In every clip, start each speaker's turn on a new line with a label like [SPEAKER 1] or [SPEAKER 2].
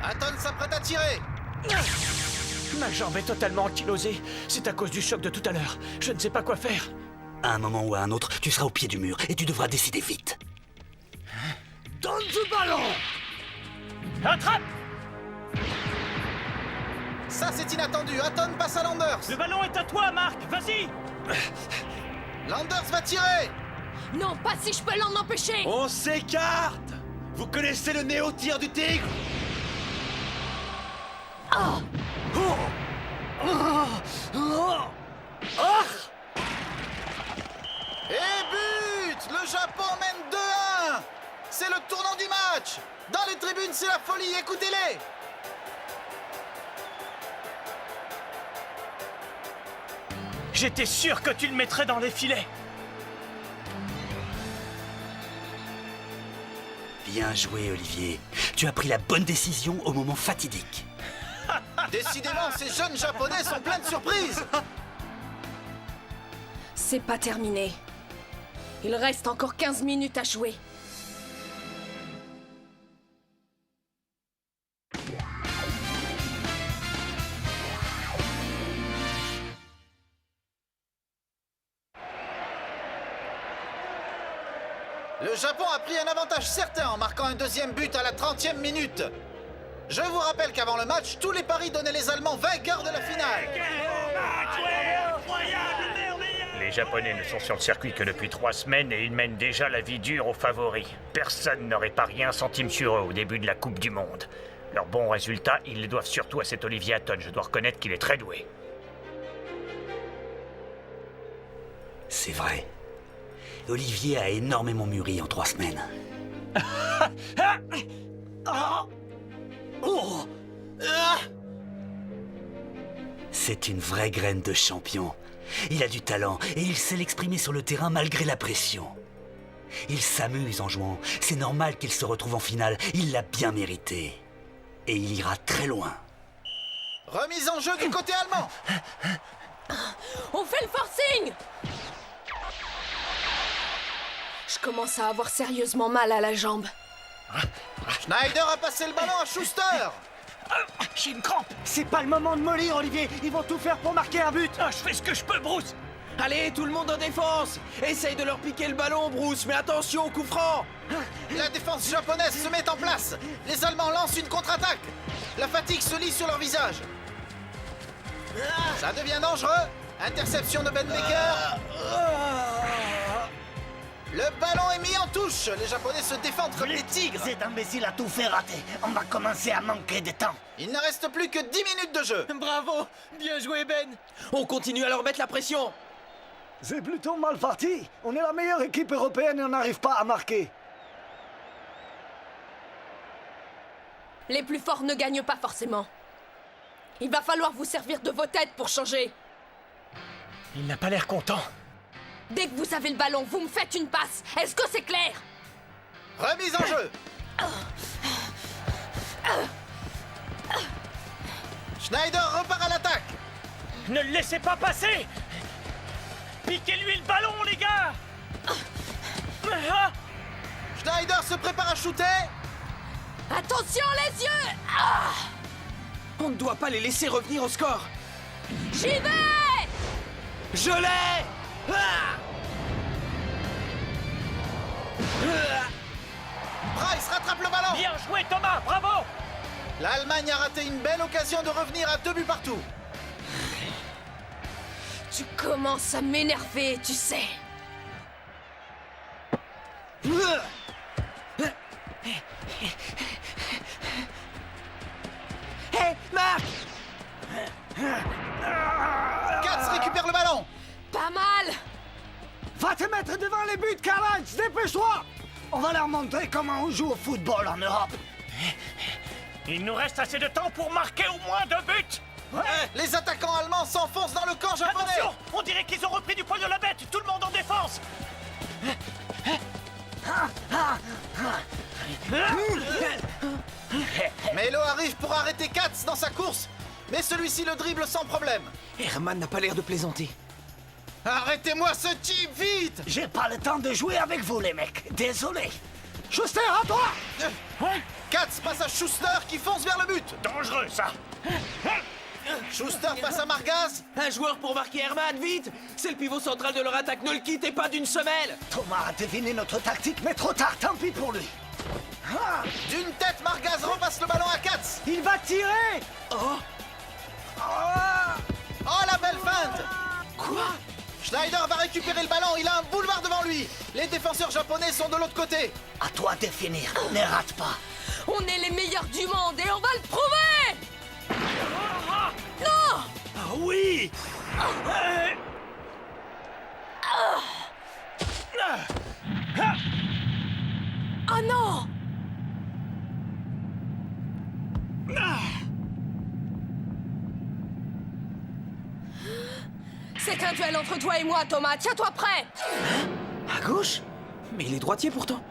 [SPEAKER 1] Aton s'apprête à tirer.
[SPEAKER 2] Ma jambe est totalement ankylosée. C'est à cause du choc de tout à l'heure. Je ne sais pas quoi faire.
[SPEAKER 3] À un moment ou à un autre, tu seras au pied du mur et tu devras décider vite.
[SPEAKER 4] Donne le ballon!
[SPEAKER 2] Attrape!
[SPEAKER 1] Ça, c'est inattendu. Aton passe à Landers.
[SPEAKER 2] Le ballon est à toi, Marc. Vas-y!
[SPEAKER 1] Landers va tirer.
[SPEAKER 5] Non, pas si je peux l'en empêcher!
[SPEAKER 4] On s'écarte! Vous connaissez le néo-tir du tigre?
[SPEAKER 1] Et but! Le Japon mène 2-1. C'est le tournant du match. Dans les tribunes, c'est la folie. Écoutez-les.
[SPEAKER 2] J'étais sûr que tu le mettrais dans les filets.
[SPEAKER 3] Bien joué, Olivier. Tu as pris la bonne décision au moment fatidique.
[SPEAKER 1] Décidément, ces jeunes Japonais sont pleins de surprises.
[SPEAKER 5] C'est pas terminé. Il reste encore 15 minutes à jouer.
[SPEAKER 1] Le Japon a pris un avantage certain en marquant un deuxième but à la 30e minute. Je vous rappelle qu'avant le match, tous les paris donnaient les Allemands vainqueurs de la finale.
[SPEAKER 2] Les Japonais ne sont sur le circuit que depuis 3 semaines et ils mènent déjà la vie dure aux favoris. Personne n'aurait parié un centime sur eux au début de la Coupe du Monde. Leurs bons résultats, ils les doivent surtout à cet Olivier Aton. Je dois reconnaître qu'il est très doué.
[SPEAKER 3] C'est vrai. Olivier a énormément mûri en 3 semaines. C'est une vraie graine de champion. Il a du talent et il sait l'exprimer sur le terrain malgré la pression. Il s'amuse en jouant. C'est normal qu'il se retrouve en finale. Il l'a bien mérité. Et il ira très loin.
[SPEAKER 1] Remise en jeu du côté allemand.
[SPEAKER 5] On fait le forcing! Je commence à avoir sérieusement mal à la jambe.
[SPEAKER 1] Schneider a passé le ballon à Schuster.
[SPEAKER 2] J'ai une crampe.
[SPEAKER 4] C'est pas le moment de mollir, Olivier! Ils vont tout faire pour marquer un but!
[SPEAKER 2] Ah, je fais ce que je peux, Bruce.
[SPEAKER 6] Allez, tout le monde en défense! Essaye de leur piquer le ballon, Bruce, mais attention au coup franc!
[SPEAKER 1] La défense japonaise se met en place. Les Allemands lancent une contre-attaque. La fatigue se lit sur leur visage. Ça devient dangereux. Interception de Ben Baker. Le ballon est mis en touche. Les Japonais se défendent comme des tigres.
[SPEAKER 4] Cet imbécile a tout fait rater. On va commencer à manquer de temps.
[SPEAKER 1] Il ne reste plus que 10 minutes de jeu.
[SPEAKER 6] Bravo! Bien joué, Ben! On continue à leur mettre la pression!
[SPEAKER 4] C'est plutôt mal parti. On est la meilleure équipe européenne et on n'arrive pas à marquer.
[SPEAKER 5] Les plus forts ne gagnent pas forcément. Il va falloir vous servir de vos têtes pour changer.
[SPEAKER 2] Il n'a pas l'air content.
[SPEAKER 5] Dès que vous avez le ballon, vous me faites une passe. Est-ce que c'est clair?
[SPEAKER 1] Remise en jeu. Schneider repart à l'attaque.
[SPEAKER 2] Ne le laissez pas passer. Piquez-lui le ballon, les gars.
[SPEAKER 1] Schneider se prépare à shooter.
[SPEAKER 5] Attention les yeux!
[SPEAKER 6] On ne doit pas les laisser revenir au score!
[SPEAKER 5] J'y vais!
[SPEAKER 6] Je l'ai!
[SPEAKER 1] Price rattrape le ballon.
[SPEAKER 2] Bien joué, Thomas. Bravo.
[SPEAKER 1] L'Allemagne a raté une belle occasion de revenir à 2 buts partout.
[SPEAKER 5] Tu commences à m'énerver, tu sais.
[SPEAKER 6] Hé, Marc!
[SPEAKER 1] Katz récupère le ballon.
[SPEAKER 5] Pas mal!
[SPEAKER 4] Va te mettre devant les buts, Karl-Heinz! Dépêche-toi! On va leur montrer comment on joue au football en Europe.
[SPEAKER 2] Il nous reste assez de temps pour marquer au moins 2 buts.
[SPEAKER 1] Les attaquants allemands s'enfoncent dans le camp japonais.
[SPEAKER 2] Attention, on dirait qu'ils ont repris du poil de la bête. Tout le monde en défense.
[SPEAKER 1] Melo arrive pour arrêter Katz dans sa course, mais celui-ci le dribble sans problème.
[SPEAKER 6] Herman n'a pas l'air de plaisanter.
[SPEAKER 1] Arrêtez-moi ce type, vite!
[SPEAKER 4] J'ai pas le temps de jouer avec vous, les mecs. Désolé. Schuster, à toi!
[SPEAKER 1] Katz passe à Schuster qui fonce vers le but.
[SPEAKER 2] Dangereux, ça.
[SPEAKER 1] Schuster passe à Margaz.
[SPEAKER 6] Un joueur pour marquer Herman, vite! C'est le pivot central de leur attaque, ne le quittez pas d'une semelle!
[SPEAKER 4] Thomas a deviné notre tactique, mais trop tard, tant pis pour lui. Ah,
[SPEAKER 1] D'une tête, Margaz repasse le ballon à Katz.
[SPEAKER 4] il va tirer!
[SPEAKER 1] Oh, la belle feinte.
[SPEAKER 6] Quoi?
[SPEAKER 1] Schneider va récupérer le ballon, il a un boulevard devant lui. Les défenseurs japonais sont de l'autre côté.
[SPEAKER 4] À toi de finir, ne rate pas.
[SPEAKER 5] On est les meilleurs du monde et on va le prouver! Non!
[SPEAKER 3] Ah oui!
[SPEAKER 5] Oh non! C'est un duel entre toi et moi, Thomas. Tiens-toi prêt!
[SPEAKER 6] À gauche? Mais il est droitier pourtant.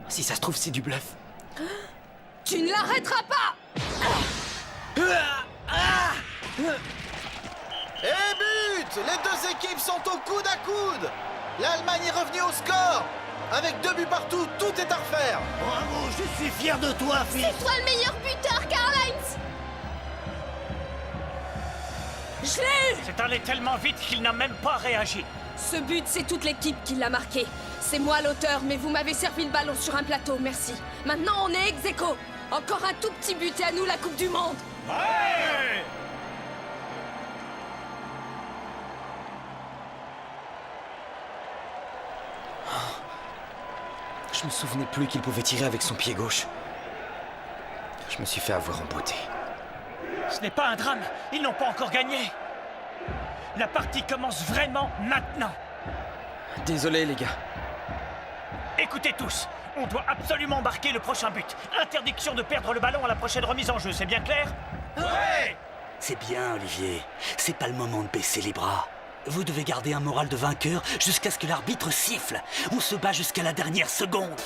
[SPEAKER 6] Si ça se trouve, c'est du bluff.
[SPEAKER 5] Tu ne l'arrêteras pas!
[SPEAKER 1] Et but! Les deux équipes sont au coude à coude. L'Allemagne est revenue au score. Avec 2 buts partout, tout est à refaire.
[SPEAKER 4] Bravo, je suis fier de toi, fils.
[SPEAKER 5] C'est toi le meilleur buteur, Karl-Heinz! Je l'ai eu!
[SPEAKER 2] C'est allé tellement vite qu'il n'a même pas réagi.
[SPEAKER 5] Ce but, c'est toute l'équipe qui l'a marqué. C'est moi l'auteur, mais vous m'avez servi le ballon sur un plateau, merci. Maintenant, on est ex-aequo. Encore un tout petit but et à nous la Coupe du Monde.
[SPEAKER 2] Ouais!
[SPEAKER 6] Je me souvenais plus qu'il pouvait tirer avec son pied gauche. Je me suis fait avoir en beauté.
[SPEAKER 2] Ce n'est pas un drame, ils n'ont pas encore gagné. La partie commence vraiment maintenant.
[SPEAKER 6] Désolé, les gars.
[SPEAKER 2] Écoutez tous, on doit absolument marquer le prochain but. Interdiction de perdre le ballon à la prochaine remise en jeu, c'est bien clair? Ouais!
[SPEAKER 3] C'est bien, Olivier. C'est pas le moment de baisser les bras. Vous devez garder un moral de vainqueur jusqu'à ce que l'arbitre siffle. On se bat jusqu'à la dernière seconde.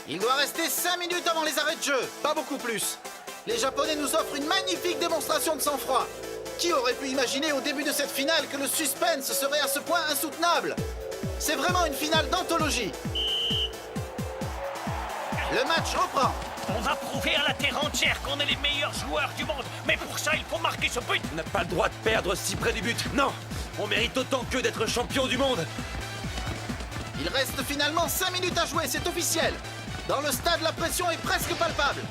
[SPEAKER 1] Il doit rester 5 minutes avant les arrêts de jeu, pas beaucoup plus. Les Japonais nous offrent une magnifique démonstration de sang-froid. Qui aurait pu imaginer au début de cette finale que le suspense serait à ce point insoutenable? C'est vraiment une finale d'anthologie. Le match reprend.
[SPEAKER 2] On va prouver à la terre entière qu'on est les meilleurs joueurs du monde. Mais pour ça, il faut marquer ce but.
[SPEAKER 6] On n'a pas le droit de perdre si près du but. Non! On mérite autant qu'eux d'être champion du monde.
[SPEAKER 1] Il reste finalement 5 minutes à jouer, c'est officiel. Dans le stade, la pression est presque palpable.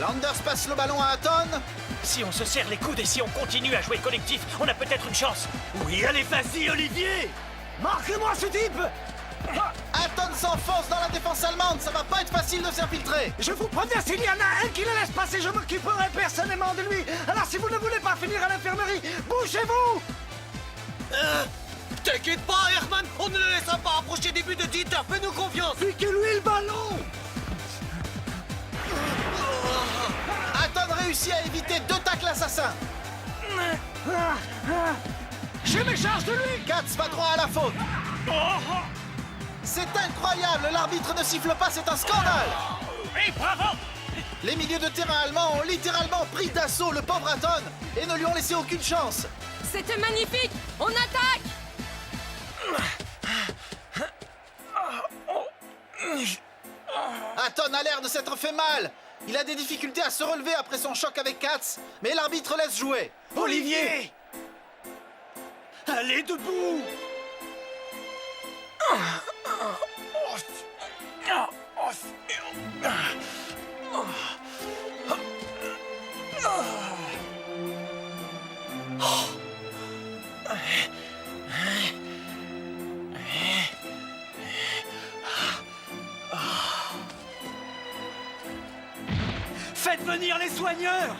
[SPEAKER 1] Landers passe le ballon à Hatton.
[SPEAKER 2] Si on se serre les coudes et si on continue à jouer collectif, on a peut-être une chance.
[SPEAKER 3] Oui, allez, vas-y, Olivier!
[SPEAKER 4] Marquez-moi ce type!
[SPEAKER 1] Hatton s'enfonce dans la défense allemande, ça va pas être facile de s'infiltrer.
[SPEAKER 4] Je vous préviens, s'il y en a un qui le laisse passer, je m'occuperai personnellement de lui. Alors si vous ne voulez pas finir à l'infirmerie, bougez-vous!
[SPEAKER 6] T'inquiète pas, Herman, on ne le laissera pas approcher des buts de Dieter, fais-nous confiance.
[SPEAKER 4] Piquez-lui le ballon!
[SPEAKER 1] Hatton réussit à éviter 2 tacles assassins.
[SPEAKER 4] Je me charge de lui!
[SPEAKER 1] Katz va droit à la faute. C'est incroyable, l'arbitre ne siffle pas, c'est un scandale.
[SPEAKER 2] Et bravo!
[SPEAKER 1] Les milieux de terrain allemands ont littéralement pris d'assaut le pauvre Hatton et ne lui ont laissé aucune chance.
[SPEAKER 5] C'était magnifique! On attaque!
[SPEAKER 1] Hatton a l'air de s'être fait mal. Il a des difficultés à se relever après son choc avec Katz, mais l'arbitre laisse jouer.
[SPEAKER 3] Olivier! Allez, debout! Faites venir les soigneurs!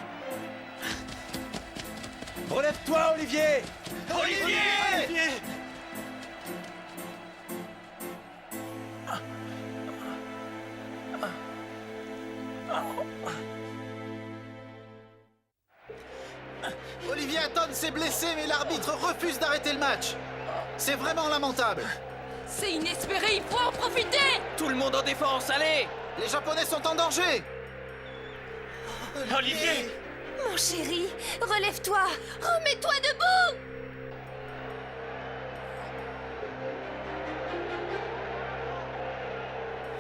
[SPEAKER 6] Relève-toi, Olivier.
[SPEAKER 3] Olivier!
[SPEAKER 1] Olivier Hatton s'est blessé, mais l'arbitre refuse d'arrêter le match. C'est vraiment lamentable.
[SPEAKER 5] C'est inespéré, il faut en profiter!
[SPEAKER 6] Tout le monde en défense, allez!
[SPEAKER 1] Les Japonais sont en danger.
[SPEAKER 2] Olivier!
[SPEAKER 5] Mon chéri, relève-toi! Remets-toi debout!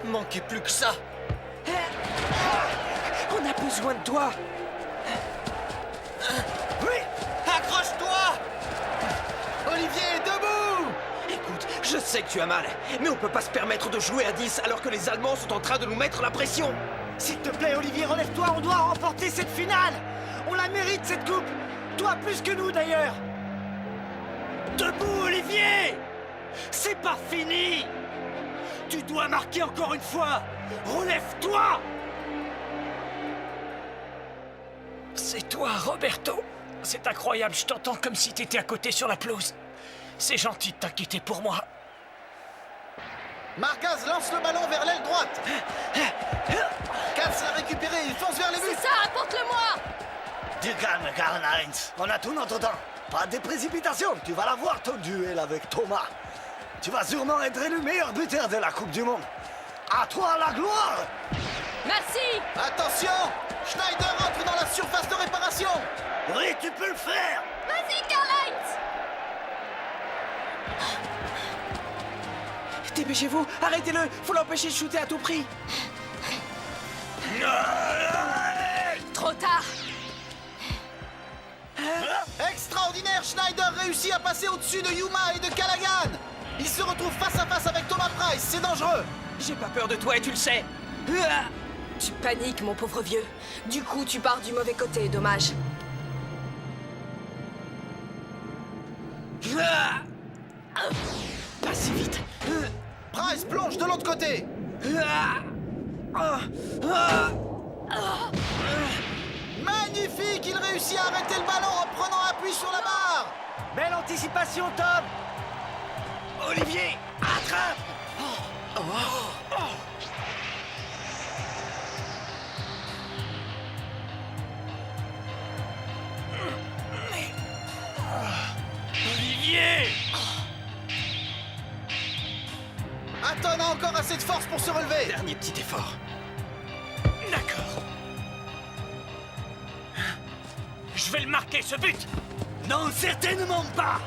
[SPEAKER 6] Manquait plus que ça. On a besoin de toi. Oui, accroche-toi.
[SPEAKER 1] Olivier, debout!
[SPEAKER 6] Écoute, je sais que tu as mal, mais on peut pas se permettre de jouer à 10 alors que les Allemands sont en train de nous mettre la pression.
[SPEAKER 4] S'il te plaît, Olivier, relève-toi, on doit remporter cette finale. On la mérite, cette coupe. Toi plus que nous, d'ailleurs. Debout, Olivier. C'est pas fini. Tu dois marquer encore une fois. Relève-toi.
[SPEAKER 2] C'est toi, Roberto. C'est incroyable, je t'entends comme si t'étais à côté sur la pelouse. C'est gentil de t'inquiéter pour moi.
[SPEAKER 1] Margaz lance le ballon vers l'aile droite. Katz l'a récupéré, il fonce vers les buts.
[SPEAKER 5] C'est ça, apporte-le-moi!
[SPEAKER 4] Du calme, Karl-Heinz. On a tout notre temps. Pas de précipitation. Tu vas l'avoir, ton duel avec Thomas. Tu vas sûrement être le meilleur buteur de la Coupe du Monde. À toi la gloire.
[SPEAKER 5] Merci!
[SPEAKER 1] Attention! Schneider entre dans la surface de réparation.
[SPEAKER 4] Oui, tu peux le faire.
[SPEAKER 5] Vas-y, Karl-Heinz!
[SPEAKER 6] Dépêchez-vous, arrêtez-le. Faut l'empêcher de shooter à tout prix.
[SPEAKER 5] Trop tard!
[SPEAKER 1] Extraordinaire, Schneider réussit à passer au-dessus de Yuma et de Callaghan. Il se retrouve face à face avec Thomas Price, c'est dangereux.
[SPEAKER 6] J'ai pas peur de toi et tu le sais.
[SPEAKER 5] Tu paniques, mon pauvre vieux. Du coup, tu pars du mauvais côté, dommage.
[SPEAKER 6] Pas si vite.
[SPEAKER 1] Price plonge de l'autre côté. Magnifique, il réussit à arrêter le ballon en prenant appui sur la barre.
[SPEAKER 4] Belle anticipation, Tom.
[SPEAKER 6] Olivier, attrape.
[SPEAKER 2] Olivier!
[SPEAKER 1] Hatton a encore assez de force pour se relever.
[SPEAKER 6] Dernier petit effort.
[SPEAKER 2] D'accord. Je vais le marquer, ce but!
[SPEAKER 4] Non, certainement pas.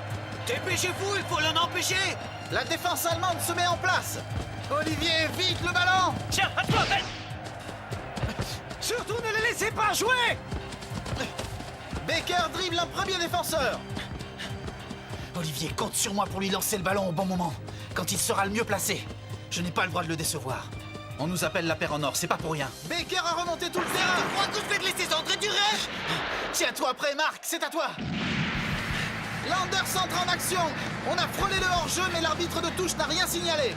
[SPEAKER 6] Dépêchez-vous, il faut l'en empêcher.
[SPEAKER 1] La défense allemande se met en place. Olivier, vite le ballon.
[SPEAKER 2] Tiens, à toi, Ben!
[SPEAKER 4] Surtout ne les laissez pas jouer.
[SPEAKER 1] Baker dribble un premier défenseur. Olivier, compte sur moi pour lui lancer le ballon au bon moment, quand il sera le mieux placé. Je n'ai pas le droit de le décevoir. On nous appelle la paire en or, c'est pas pour rien. Baker a remonté tout le terrain.
[SPEAKER 6] Tu crois que je vais te laisser entrer du rêve?
[SPEAKER 1] Tiens-toi prêt, Marc, c'est à toi. Landers entre en action. On a frôlé le hors-jeu, mais l'arbitre de touche n'a rien signalé.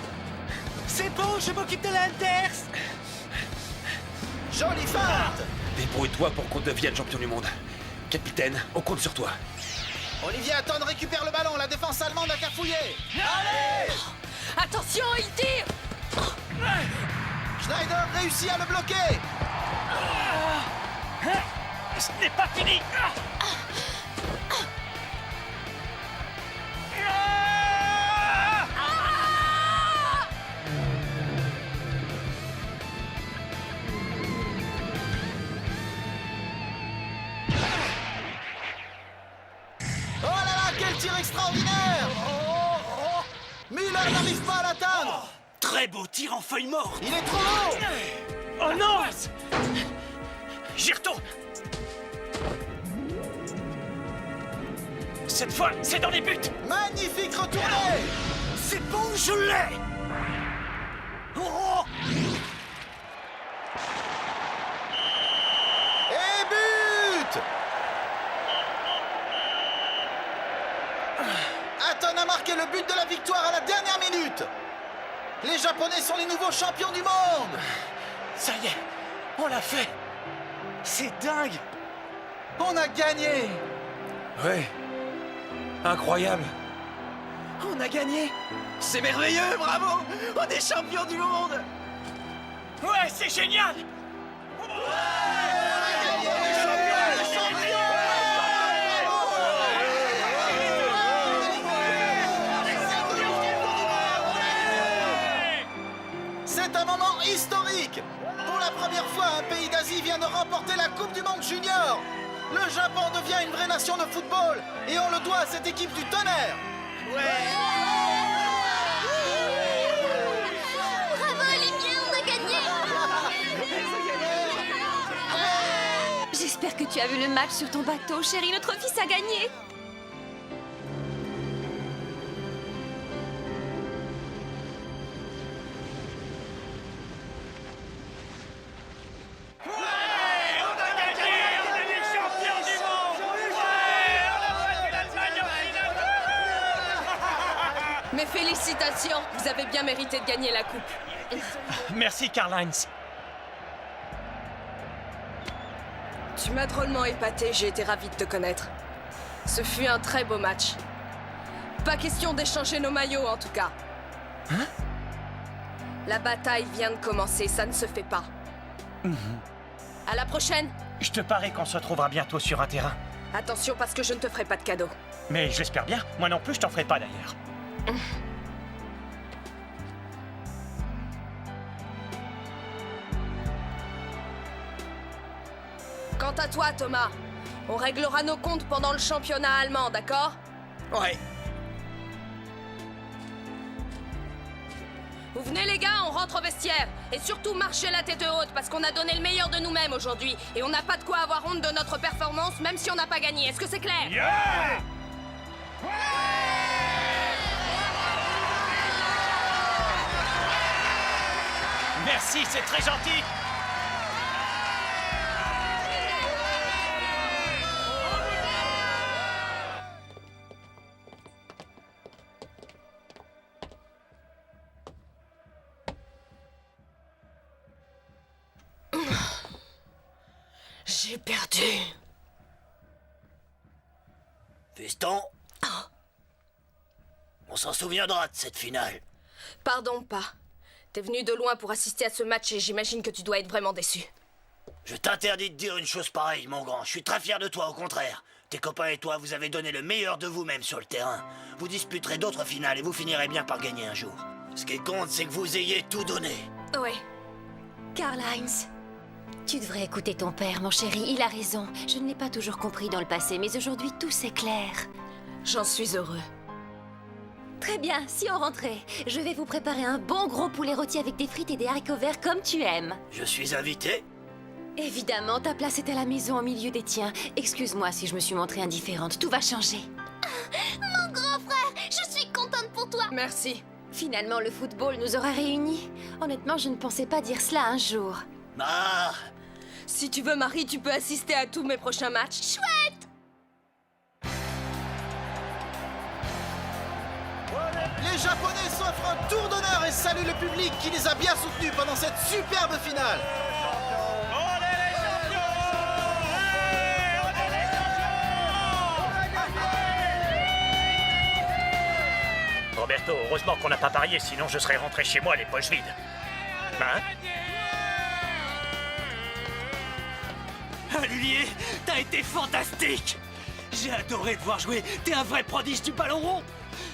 [SPEAKER 4] C'est bon, je m'occupe de l'Inter.
[SPEAKER 1] Jolie feinte.
[SPEAKER 7] Débrouille-toi pour qu'on devienne champion du monde. Capitaine, on compte sur toi.
[SPEAKER 1] Olivier Hatton récupère le ballon, la défense allemande a cafouillé.
[SPEAKER 5] Attention, il tire!
[SPEAKER 1] Schneider réussit à le bloquer.
[SPEAKER 2] Ce n'est pas fini!
[SPEAKER 1] Oh là là, quel tir extraordinaire. Müller n'arrive pas à l'atteindre.
[SPEAKER 4] Très beau tir en feuille morte.
[SPEAKER 1] Il est trop haut.
[SPEAKER 2] Oh non! J'y retourne! Cette fois, c'est dans les buts!
[SPEAKER 1] Magnifique retourné.
[SPEAKER 4] C'est bon, je l'ai. Oh,
[SPEAKER 1] Et but. Hatton a marqué le but de la victoire à la dernière minute. Les Japonais sont les nouveaux champions du monde.
[SPEAKER 4] ça y est, on l'a fait. C'est dingue.
[SPEAKER 1] On a gagné.
[SPEAKER 7] Ouais. Incroyable.
[SPEAKER 6] On a gagné. C'est merveilleux, bravo. On est champion du monde.
[SPEAKER 2] Ouais, c'est génial!
[SPEAKER 1] C'est un moment historique. Pour la première fois, un pays d'Asie vient de remporter la Coupe du Monde Junior. Le Japon devient une vraie nation de football et on le doit à cette équipe du tonnerre.
[SPEAKER 5] Bravo, Olivier, on
[SPEAKER 8] J'espère que tu as vu le match sur ton bateau, chérie. Notre fils a gagné.
[SPEAKER 5] Mes félicitations, vous avez bien mérité de gagner la coupe.
[SPEAKER 9] Merci, Karl-Heinz.
[SPEAKER 5] Tu m'as drôlement épaté, j'ai été ravie de te connaître. Ce fut un très beau match. Pas question d'échanger nos maillots, en tout cas.
[SPEAKER 9] Hein?
[SPEAKER 5] La bataille vient de commencer, ça ne se fait pas. À la prochaine.
[SPEAKER 9] Je te parie qu'on se retrouvera bientôt sur un terrain.
[SPEAKER 5] Attention parce que je ne te ferai pas de cadeau.
[SPEAKER 9] Mais j'espère bien. Moi non plus, je t'en ferai pas d'ailleurs.
[SPEAKER 5] Quant à toi, Thomas, on réglera nos comptes pendant le championnat allemand, d'accord?
[SPEAKER 6] Ouais.
[SPEAKER 5] Vous venez les gars, on rentre au vestiaire. Et surtout marchez la tête haute parce qu'on a donné le meilleur de nous-mêmes aujourd'hui. Et on n'a pas de quoi avoir honte de notre performance même si on n'a pas gagné. Est-ce que c'est clair?
[SPEAKER 9] Yeah! Merci, c'est très gentil.
[SPEAKER 5] J'ai perdu.
[SPEAKER 4] Fiston, on s'en souviendra de cette finale.
[SPEAKER 5] Pardon, pas. T'es venu de loin pour assister à ce match et j'imagine que tu dois être vraiment déçu.
[SPEAKER 4] Je t'interdis de dire une chose pareille, mon grand. Je suis très fier de toi, au contraire. Tes copains et toi, vous avez donné le meilleur de vous-même sur le terrain. Vous disputerez d'autres finales et vous finirez bien par gagner un jour. Ce qui compte, c'est que vous ayez tout donné.
[SPEAKER 5] Ouais.
[SPEAKER 8] Karl-Heinz, tu devrais écouter ton père, mon chéri. Il a raison. Je ne l'ai pas toujours compris dans le passé, mais aujourd'hui, tout s'éclaire.
[SPEAKER 5] J'en suis heureux.
[SPEAKER 8] Très bien, si on rentrait, je vais vous préparer un bon gros poulet rôti avec des frites et des haricots verts comme tu aimes.
[SPEAKER 4] Je suis invité.
[SPEAKER 8] Évidemment, ta place est à la maison au milieu des tiens. Excuse-moi si je me suis montrée indifférente, tout va changer. Mon grand frère, je suis contente pour toi.
[SPEAKER 5] Merci.
[SPEAKER 8] Finalement, le football nous aura réunis. Honnêtement, je ne pensais pas dire cela un jour.
[SPEAKER 4] Ah,
[SPEAKER 5] Si tu veux, Marie, tu peux assister à tous mes prochains matchs.
[SPEAKER 8] Chouette!
[SPEAKER 1] Les Japonais s'offrent un tour d'honneur et saluent le public qui les a bien soutenus pendant cette superbe finale.
[SPEAKER 2] Roberto, heureusement qu'on n'a pas parié, sinon je serais rentré chez moi les poches vides. Hein?
[SPEAKER 3] Olivier, t'as été fantastique. J'ai adoré te voir jouer. T'es un vrai prodige du ballon rond.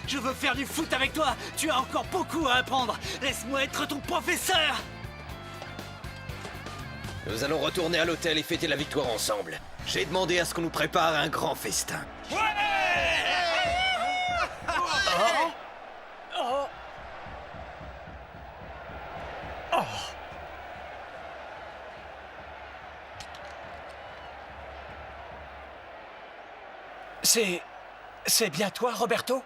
[SPEAKER 3] Je veux faire du foot avec toi. Tu as encore beaucoup à apprendre. Laisse-moi être ton professeur.
[SPEAKER 6] Nous allons retourner à l'hôtel et fêter la victoire ensemble. J'ai demandé à ce qu'on nous prépare un grand festin.
[SPEAKER 9] C'est bien toi, Roberto?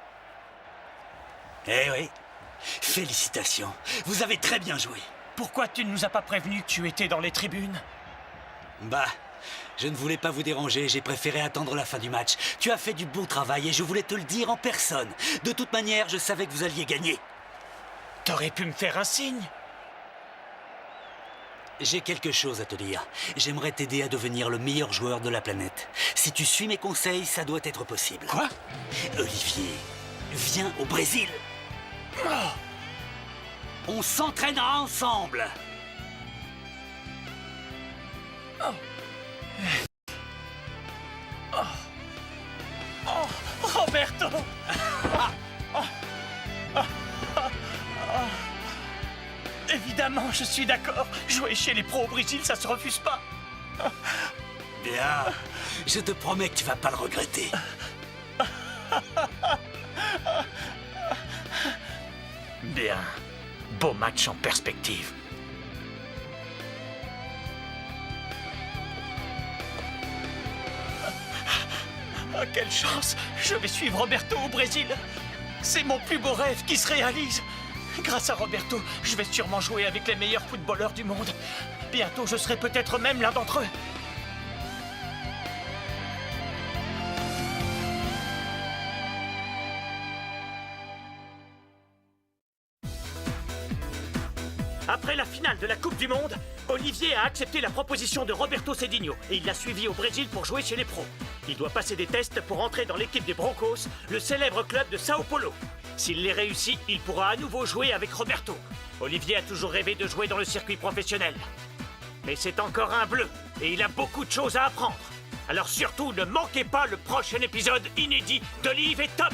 [SPEAKER 3] Eh oui. Félicitations. Vous avez très bien joué.
[SPEAKER 9] Pourquoi tu ne nous as pas prévenu que tu étais dans les tribunes?
[SPEAKER 3] Bah, je ne voulais pas vous déranger, j'ai préféré attendre la fin du match. Tu as fait du bon travail et je voulais te le dire en personne. De toute manière, je savais que vous alliez gagner.
[SPEAKER 9] T'aurais pu me faire un signe.
[SPEAKER 3] J'ai quelque chose à te dire. J'aimerais t'aider à devenir le meilleur joueur de la planète. Si tu suis mes conseils, ça doit être possible.
[SPEAKER 9] Quoi?
[SPEAKER 3] Olivier, viens au Brésil. On s'entraînera ensemble.
[SPEAKER 9] Roberto! Évidemment, je suis d'accord. Jouer chez les pros au Brésil, ça se refuse pas.
[SPEAKER 3] Bien, je te promets que tu vas pas le regretter.
[SPEAKER 2] Bien. Beau match en perspective.
[SPEAKER 9] Ah, quelle chance! Je vais suivre Roberto au Brésil. C'est mon plus beau rêve qui se réalise. Grâce à Roberto, je vais sûrement jouer avec les meilleurs footballeurs du monde. Bientôt, je serai peut-être même l'un d'entre eux. Après la finale de la Coupe du Monde, Olivier a accepté la proposition de Roberto Cedinho et il l'a suivi au Brésil pour jouer chez les pros. Il doit passer des tests pour entrer dans l'équipe des Broncos, le célèbre club de Sao Paulo. S'il les réussit, il pourra à nouveau jouer avec Roberto. Olivier a toujours rêvé de jouer dans le circuit professionnel. Mais c'est encore un bleu et il a beaucoup de choses à apprendre. Alors surtout, ne manquez pas le prochain épisode inédit d'Olive et Tom.